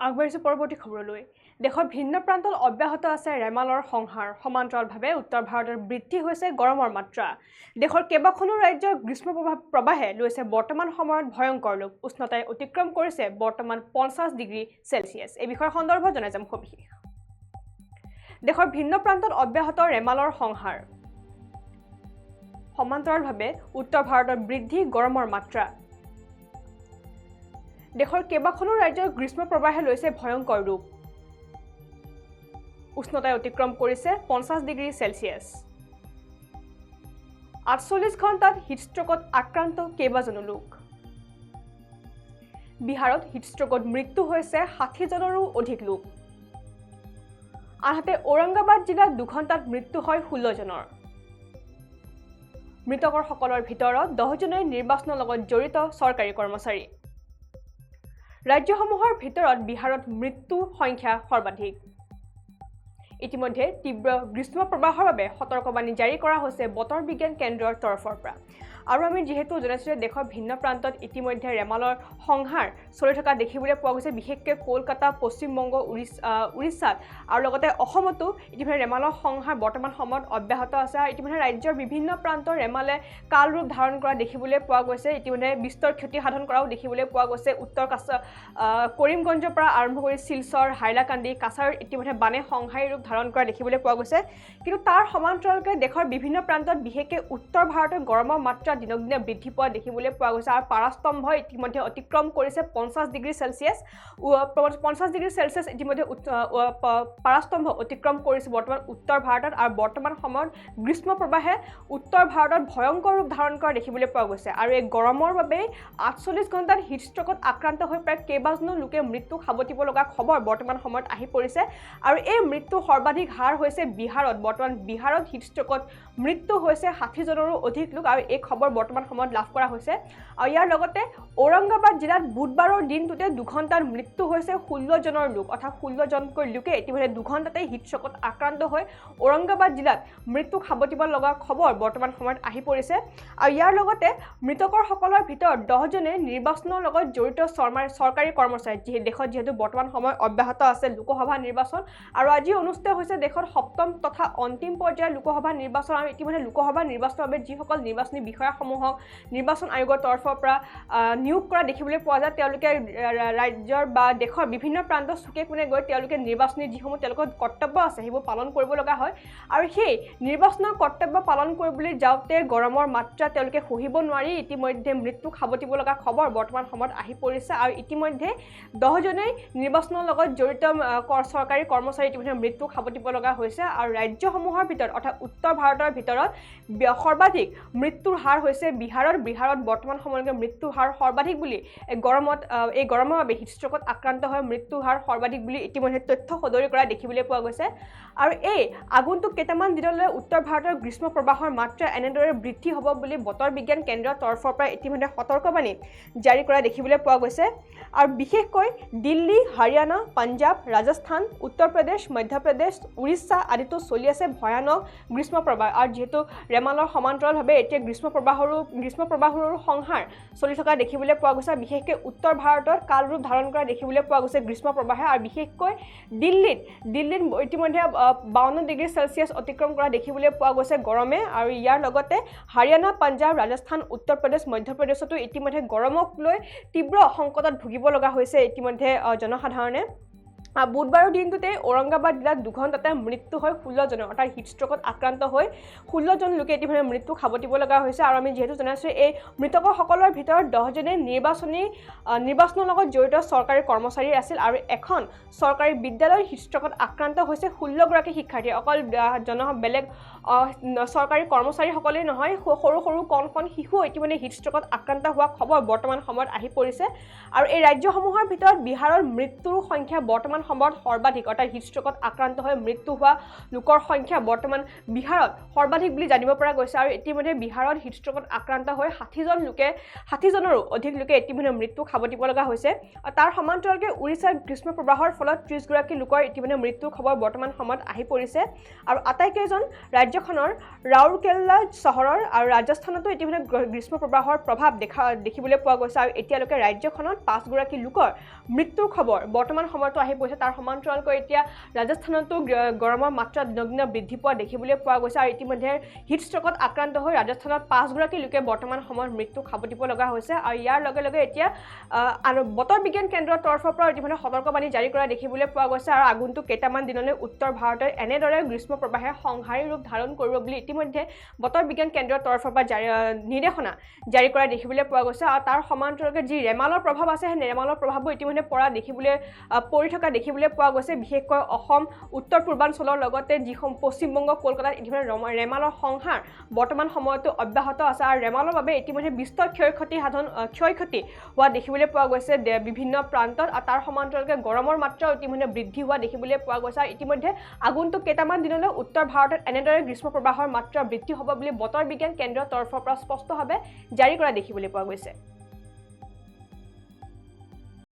আগবাঢ়িছোঁ পৰৱৰ্তী খবৰলৈ। দেশৰ ভিন্ন প্ৰান্তত অব্যাহত আছে ৰেমালৰ সংহাৰ। সমান্তৰালভাৱে উত্তৰ ভাৰতৰ বৃদ্ধি হৈছে গৰমৰ মাত্ৰা। দেশৰ কেইবাখনো ৰাজ্যৰ গ্ৰীষ্ম প্ৰবাহে লৈছে বৰ্তমান সময়ত ভয়ংকৰ ৰূপ। উষ্ণতাই অতিক্ৰম কৰিছে বৰ্তমান 50 ডিগ্ৰী চেলছিয়াছ। এই বিষয়ৰ সন্দৰ্ভত জনাই যাম সবিশেষ। দেশৰ ভিন্ন প্ৰান্তত অব্যাহত ৰেমালৰ সংহাৰ। সমান্তৰালভাৱে উত্তৰ ভাৰতৰ বৃদ্ধি গৰমৰ মাত্ৰা। দেশৰ কেইবাখনো ৰাজ্যৰ গ্ৰীষ্ম প্ৰবাহে লৈছে ভয়ংকৰ ৰূপ। উষ্ণতাই অতিক্ৰম কৰিছে 50 ডিগ্ৰী চেলছিয়াছ। 48 ঘণ্টাত হিটষ্ট্ৰ'কত আক্ৰান্ত কেইবাজনো লোক। বিহাৰত হিটষ্ট্ৰ'কত মৃত্যু হৈছে 60জনৰো অধিক লোক। আনহাতে ঔৰংগাবাদ জিলাত 2 ঘণ্টাত মৃত্যু হয় 16 জনৰ। মৃতকসকলৰ ভিতৰত 10জনে নিৰ্বাচনৰ লগত জড়িত চৰকাৰী কৰ্মচাৰী। ৰাজ্যসমূহৰ ভিতৰত বিহাৰত মৃত্যুৰ সংখ্যা সৰ্বাধিক। ইতিমধ্যে তীব্ৰ গ্ৰীষ্ম প্ৰবাহৰ বাবে সতৰ্কবাণী জাৰি কৰা হৈছে বতৰ বিজ্ঞান কেন্দ্ৰৰ তৰফৰ পৰা। আৰু আমি যিহেতু জনাইছোঁ যে দেশৰ ভিন্ন প্ৰান্তত ইতিমধ্যে ৰেমালৰ সংহাৰ চলি থকা দেখিবলৈ পোৱা গৈছে, বিশেষকৈ কলকাতা, পশ্চিমবংগ, উৰিষ্যাত আৰু লগতে অসমতো ইতিমধ্যে ৰেমালৰ সংহাৰ বৰ্তমান সময়ত অব্যাহত আছে। আৰু ইতিমধ্যে ৰাজ্যৰ বিভিন্ন প্ৰান্তৰ ৰেমালে কাল ৰূপ ধাৰণ কৰা দেখিবলৈ পোৱা গৈছে। ইতিমধ্যে বিস্তৰ ক্ষতি সাধন কৰাও দেখিবলৈ পোৱা গৈছে। উত্তৰ কৰিমগঞ্জৰ পৰা আৰম্ভ কৰি শিলচৰ, হাইলাকান্দি, কাছাৰ ইতিমধ্যে বানে সংহাৰী ৰূপ ধাৰণ কৰা দেখিবলৈ পোৱা গৈছে। কিন্তু তাৰ সমান্তৰালকৈ দেশৰ বিভিন্ন প্ৰান্তত বিশেষকৈ উত্তৰ ভাৰতৰ গৰমৰ মাত্ৰা দিনক দিনে বৃদ্ধি পোৱা দেখিবলৈ পোৱা গৈছে। আৰু পাৰাস্তম্ভই ইতিমধ্যে অতিক্ৰম কৰিছে 50 ডিগ্ৰী চেলছিয়াছ। 50 ডিগ্ৰী চেলছিয়াছ ইতিমধ্যে পাৰাস্তম্ভ অতিক্ৰম কৰিছে বৰ্তমান উত্তৰ ভাৰতত। আৰু বৰ্তমান সময়ত গ্ৰীষ্ম প্ৰবাহে উত্তৰ ভাৰতত ভয়ংকৰ ৰূপ ধাৰণ কৰা দেখিবলৈ পোৱা গৈছে। আৰু এই গৰমৰ বাবেই 48 ঘণ্টাত হিটষ্ট্ৰ'কত আক্ৰান্ত হৈ প্ৰায় কেইবাজনো লোকে মৃত্যু সাৱটিব লগা খবৰ বৰ্তমান সময়ত আহি পৰিছে। আৰু এই মৃত্যুৰ সৰ্বাধিক হাৰ হৈছে বিহাৰত। বৰ্তমান বিহাৰত হিটষ্ট্ৰ'কত মৃত্যু হৈছে 60জনৰো অধিক লোক। আৰু এই খবৰ বৰ্তমান সময়ত লাভ কৰা হৈছে। আৰু ইয়াৰ লগতে ঔৰংগাবাদ জিলাত বুধবাৰৰ দিনটোতে 2 ঘণ্টাত মৃত্যু হৈছে 16জনৰ লোক, অৰ্থাৎ 16জনকৈ লোকে ইতিমধ্যে 2 ঘণ্টাতে হিটষ্ট্ৰ'কত আক্ৰান্ত হৈ ঔৰংগাবাদ জিলাত মৃত্যু সাৱটিব লগা খবৰ বৰ্তমান সময়ত আহি পৰিছে। আৰু ইয়াৰ লগতে মৃতকসকলৰ ভিতৰত 10জনে নিৰ্বাচনৰ লগত জড়িত চৰকাৰী কৰ্মচাৰী। দেশত যিহেতু বৰ্তমান সময়ত অব্যাহত আছে লোকসভা নিৰ্বাচন, আৰু আজি অনুষ্ঠিত হৈছে দেশত 7ম তথা অন্তিম পৰ্যায়ৰ লোকসভা নিৰ্বাচন। আৰু ইতিমধ্যে লোকসভা নিৰ্বাচনৰ বাবে যিসকল নিৰ্বাচনী বিষয়াসমূহক নিৰ্বাচন আয়োগৰ তৰফৰ পৰা নিয়োগ কৰা দেখিবলৈ পোৱা যায়, তেওঁলোকে ৰাজ্যৰ বা দেশৰ বিভিন্ন প্ৰান্তত চুকে কোণে গৈ তেওঁলোকে নিৰ্বাচনী যিসমূহ তেওঁলোকৰ কৰ্তব্য আছে সেইবোৰ পালন কৰিব লগা হয়। আৰু সেই নিৰ্বাচনৰ কৰ্তব্য পালন কৰিবলৈ যাওঁতে গৰমৰ মাত্ৰা তেওঁলোকে সহিব নোৱাৰি ইতিমধ্যে মৃত্যুক সাৱটিব লগা খবৰ বৰ্তমান সময়ত আহি পৰিছে। আৰু ইতিমধ্যে 10জনেই নিৰ্বাচনৰ লগত জড়িত চৰকাৰী কৰ্মচাৰী ইতিমধ্যে মৃত্যুক সাৱটিব লগা হৈছে। আৰু ৰাজ্যসমূহৰ ভিতৰত অৰ্থাৎ উত্তৰ ভাৰতৰ ভিতৰত সৰ্বাধিক মৃত্যুৰ হাৰ হৈছে বিহাৰত। বিহাৰত বৰ্তমান সময়লৈকে মৃত্যুৰ হাৰ সৰ্বাধিক বুলি এই গৰমৰ বাবে হিটষ্ট্ৰ'কত আক্ৰান্ত হৈ মৃত্যুৰ হাৰ সৰ্বাধিক বুলি ইতিমধ্যে তথ্য সদৰি কৰা দেখিবলৈ পোৱা গৈছে। আৰু এই আগন্তুক কেইটামান দিনলৈ উত্তৰ ভাৰতৰ গ্ৰীষ্ম প্ৰবাহৰ মাত্ৰা এনেদৰে বৃদ্ধি হ'ব বুলি বতৰ বিজ্ঞান কেন্দ্ৰৰ তৰফৰ পৰা ইতিমধ্যে সতৰ্কবাণী জাৰি কৰা দেখিবলৈ পোৱা গৈছে। আৰু বিশেষকৈ দিল্লী, হাৰিয়ানা, পাঞ্জাৱ, ৰাজস্থান, উত্তৰ প্ৰদেশ, মধ্যপ্ৰদেশ, উৰিষ্যা আদিতো চলি আছে ভয়ানক গ্ৰীষ্ম প্ৰবাহ। আৰু যিহেতু ৰেমালৰ সমান্তৰালভাৱে এতিয়া গ্ৰীষ্ম প্ৰবাহৰো সংহাৰ চলি থকা দেখিবলৈ পোৱা গৈছে। বিশেষকৈ উত্তৰ ভাৰতত কাল ৰূপ ধাৰণ কৰা দেখিবলৈ পোৱা গৈছে গ্ৰীষ্ম প্ৰবাহে। আৰু বিশেষকৈ দিল্লীত ইতিমধ্যে 52 ডিগ্ৰী চেলছিয়াছ অতিক্ৰম কৰা দেখিবলৈ পোৱা গৈছে গৰমে। আৰু ইয়াৰ লগতে হাৰিয়ানা, পাঞ্জাৱ, ৰাজস্থান, উত্তৰ প্ৰদেশ, মধ্যপ্ৰদেশতো ইতিমধ্যে গৰমক লৈ তীব্ৰ সংকটত ভুগিব লগা হৈছে ইতিমধ্যে জনসাধাৰণে। বুধবাৰৰ দিনটোতে ঔৰংগাবাদ জিলাত 2 ঘণ্টাতে মৃত্যু হয় 16জনৰ, অৰ্থাৎ হিটষ্ট্ৰ'কত আক্ৰান্ত হৈ 16জন লোকে ইতিমধ্যে মৃত্যু সাৱটিব লগা হৈছে। আৰু আমি যিহেতু জনাইছোঁ এই মৃতকসকলৰ ভিতৰত 10জনে নিৰ্বাচনৰ লগত জড়িত চৰকাৰী কৰ্মচাৰী আছিল। আৰু এখন চৰকাৰী বিদ্যালয়ৰ হিটষ্ট্ৰ'কত আক্ৰান্ত হৈছে 16গৰাকী শিক্ষাৰ্থী। অকল বেলেগ চৰকাৰী কৰ্মচাৰীসকলেই নহয়, সৰু সৰু কণ শিশু ইতিমধ্যে হিটষ্ট্ৰ'কত আক্ৰান্ত হোৱা খবৰ বৰ্তমান সময়ত আহি পৰিছে। আৰু এই ৰাজ্যসমূহৰ ভিতৰত বিহাৰৰ মৃত্যুৰ সংখ্যা বৰ্তমান সময়ত সৰ্বাধিক, অৰ্থাৎ হিটষ্ট্ৰ'কত আক্ৰান্ত হৈ মৃত্যু হোৱা লোকৰ সংখ্যা বৰ্তমান বিহাৰত সৰ্বাধিক বুলি জানিব পৰা গৈছে। আৰু ইতিমধ্যে বিহাৰত হিটষ্ট্ৰ'কত আক্ৰান্ত হৈ 60জনৰো অধিক লোকে ইতিমধ্যে মৃত্যু সাৱটিব লগা হৈছে। তাৰ সমান্তৰালকৈ উৰিষ্যাত গ্ৰীষ্ম প্ৰবাহৰ ফলত 30গৰাকী লোকৰ ইতিমধ্যে মৃত্যুৰ খবৰ বৰ্তমান সময়ত আহি পৰিছে। আৰু আটাইকেইজন ৰাজ্য ৰাজ্যখনৰ ৰাউৰকেলা চহৰৰ আৰু ৰাজস্থানতো ইতিমধ্যে গ্ৰীষ্ম প্ৰবাহৰ প্ৰভাৱ দেখিবলৈ পোৱা গৈছে আৰু এতিয়ালৈকে ৰাজ্যখনত 5গৰাকী লোকৰ মৃত্যুৰ খবৰ বৰ্তমান সময়তো আহি পৰিছে তাৰ সমান্তৰালকৈ এতিয়া ৰাজস্থানতো গৰমৰ মাত্ৰা দিনক দিনে বৃদ্ধি পোৱা দেখিবলৈ পোৱা গৈছে আৰু ইতিমধ্যে হিট ষ্ট্ৰকত আক্ৰান্ত হৈ ৰাজস্থানত 5গৰাকী লোকে বৰ্তমান সময়ত মৃত্যু খাবতিব লগা হৈছে আৰু ইয়াৰ লগে লগে এতিয়া বতৰ বিজ্ঞান কেন্দ্ৰৰ তৰফৰ পৰা ইতিমধ্যে সতৰ্কবাণী জাৰি কৰা দেখিবলৈ পোৱা গৈছে আৰু আগন্তুক কেইটামান দিনলৈ উত্তৰ ভাৰতৰ এনেদৰে গ্ৰীষ্ম প্ৰবাহে সংহাৰী ৰূপ ধাৰণ কৰিব বুলি ইতিমধ্যে বতৰ বিজ্ঞান কেন্দ্ৰৰ তৰফৰ পৰা নিৰ্দেশনা জাৰি কৰা দেখিবলৈ পোৱা গৈছে আৰু তাৰ সমান্তৰালকৈ যি ৰেমালৰ প্ৰভাৱ আছে সেই ৰেমালৰ প্ৰভাৱো ইতিমধ্যে পৰি থকা দেখিবলৈ পোৱা গৈছে বিশেষকৈ অসম উত্তৰ পূৰ্বাঞ্চলৰ লগতে যিসমূহ পশ্চিমবংগ কলকাতাত ইতিমধ্যে ৰেমালৰ সংহাৰ বৰ্তমান সময়তো অব্যাহত আছে আৰু ৰেমালৰ বাবে ইতিমধ্যে বিস্তৰ ক্ষয়ক্ষতি হোৱা দেখিবলৈ পোৱা গৈছে বিভিন্ন প্ৰান্তত আৰু তাৰ সমান্তৰালকৈ গৰমৰ মাত্ৰাও ইতিমধ্যে বৃদ্ধি হোৱা দেখিবলৈ পোৱা গৈছে আৰু ইতিমধ্যে আগন্তুক কেইটামান দিনলৈ উত্তৰ ভাৰতত এনেদৰে গ্ৰীষ্ম প্ৰবাহৰ মাত্ৰা বৃদ্ধি হ'ব বুলি বতৰ বিজ্ঞান কেন্দ্ৰৰ তৰফৰ পৰা স্পষ্টভাৱে জাৰি কৰা দেখিবলৈ পোৱা গৈছে